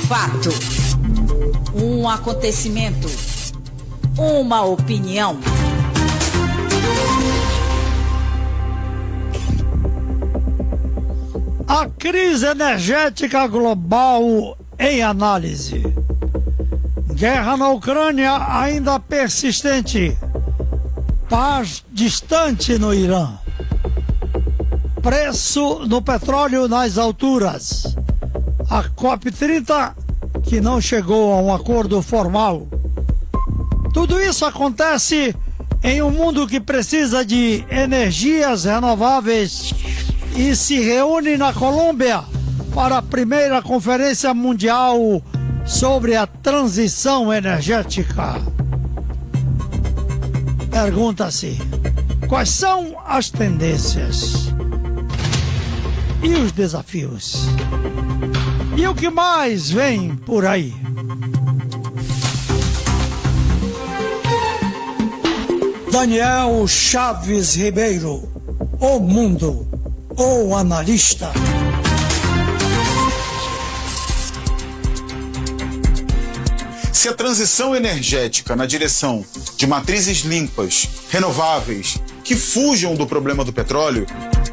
fato, um acontecimento, uma opinião. A crise energética global em análise. Guerra na Ucrânia ainda persistente. Paz distante no Irã. Preço no petróleo nas alturas. A COP30 que não chegou a um acordo formal. Tudo isso acontece em um mundo que precisa de energias renováveis e se reúne na Colômbia para a primeira Conferência Mundial sobre a Transição Energética. Pergunta-se, quais são as tendências e os desafios? E o que mais vem por aí? Daniel Chaves Ribeiro, O Mundo, o analista. Se a transição energética na direção de matrizes limpas, renováveis, que fujam do problema do petróleo,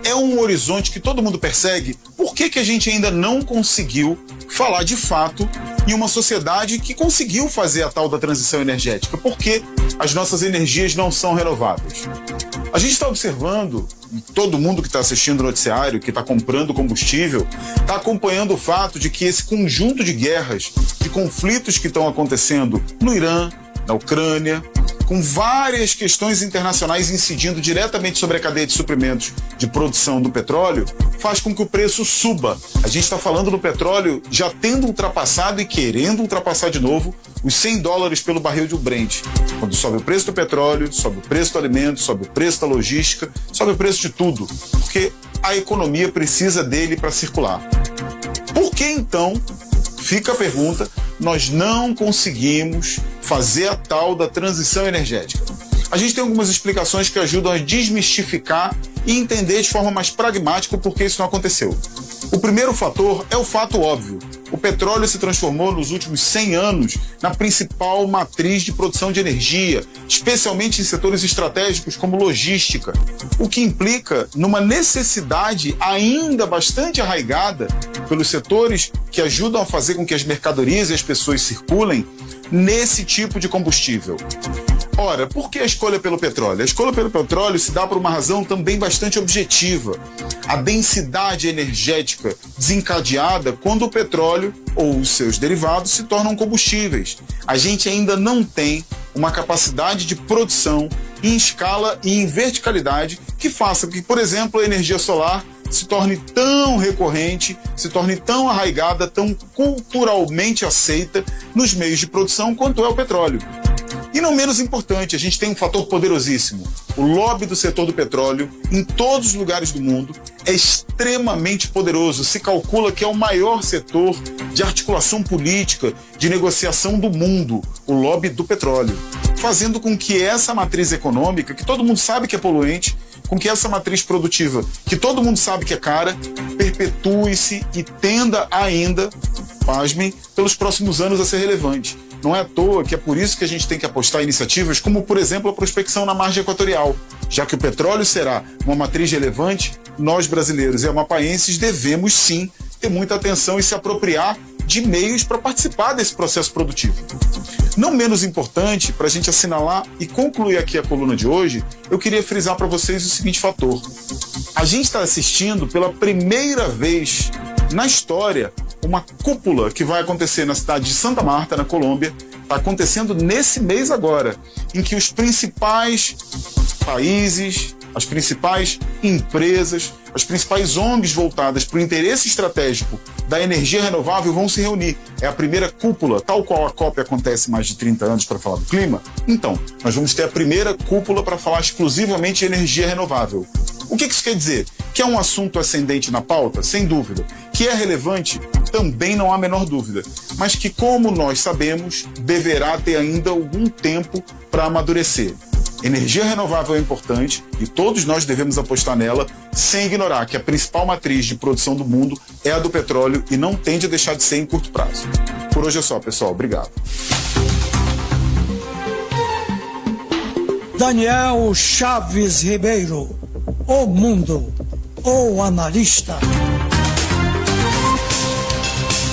é um horizonte que todo mundo persegue, por que a gente ainda não conseguiu falar de fato em uma sociedade que conseguiu fazer a tal da transição energética? Por que as nossas energias não são renováveis? A gente está observando, todo mundo que está assistindo o noticiário, que está comprando combustível, está acompanhando o fato de que esse conjunto de guerras, de conflitos que estão acontecendo no Irã, na Ucrânia, com várias questões internacionais incidindo diretamente sobre a cadeia de suprimentos de produção do petróleo, faz com que o preço suba. A gente está falando do petróleo já tendo ultrapassado e querendo ultrapassar de novo os $100 pelo barril de Brent. Quando sobe o preço do petróleo, sobe o preço do alimento, sobe o preço da logística, sobe o preço de tudo, porque a economia precisa dele para circular. Por que então, fica a pergunta, nós não conseguimos fazer a tal da transição energética? A gente tem algumas explicações que ajudam a desmistificar e entender de forma mais pragmática por que isso não aconteceu. O primeiro fator é o fato óbvio. O petróleo se transformou nos últimos 100 anos na principal matriz de produção de energia, especialmente em setores estratégicos como logística, o que implica numa necessidade ainda bastante arraigada pelos setores que ajudam a fazer com que as mercadorias e as pessoas circulem nesse tipo de combustível. Ora, por que a escolha pelo petróleo? A escolha pelo petróleo se dá por uma razão também bastante objetiva. A densidade energética desencadeada quando o petróleo ou os seus derivados se tornam combustíveis. A gente ainda não tem uma capacidade de produção em escala e em verticalidade que faça com que, por exemplo, a energia solar se torne tão recorrente, se torne tão arraigada, tão culturalmente aceita nos meios de produção quanto é o petróleo. E não menos importante, a gente tem um fator poderosíssimo. O lobby do setor do petróleo, em todos os lugares do mundo, é extremamente poderoso. Se calcula que é o maior setor de articulação política, de negociação do mundo, o lobby do petróleo. Fazendo com que essa matriz econômica, que todo mundo sabe que é poluente, com que essa matriz produtiva, que todo mundo sabe que é cara, perpetue-se e tenda ainda, pasmem, pelos próximos anos a ser relevante. Não é à toa que é por isso que a gente tem que apostar em iniciativas como, por exemplo, a prospecção na margem equatorial. Já que o petróleo será uma matriz relevante, nós brasileiros e amapaenses devemos sim ter muita atenção e se apropriar de meios para participar desse processo produtivo. Não menos importante, para a gente assinalar e concluir aqui a coluna de hoje, eu queria frisar para vocês o seguinte fator. A gente está assistindo pela primeira vez na história uma cúpula que vai acontecer na cidade de Santa Marta, na Colômbia. Está acontecendo nesse mês agora, em que os principais países, as principais empresas, as principais ONGs voltadas para o interesse estratégico da energia renovável vão se reunir. É a primeira cúpula, tal qual a COP acontece mais de 30 anos para falar do clima. Então, nós vamos ter a primeira cúpula para falar exclusivamente de energia renovável. O que isso quer dizer? Que é um assunto ascendente na pauta? Sem dúvida. Que é relevante? Também não há a menor dúvida. Mas que, como nós sabemos, deverá ter ainda algum tempo para amadurecer. Energia renovável é importante e todos nós devemos apostar nela, sem ignorar que a principal matriz de produção do mundo é a do petróleo e não tende a deixar de ser em curto prazo. Por hoje é só, pessoal. Obrigado. Daniel Chaves Ribeiro, o mundo, o analista.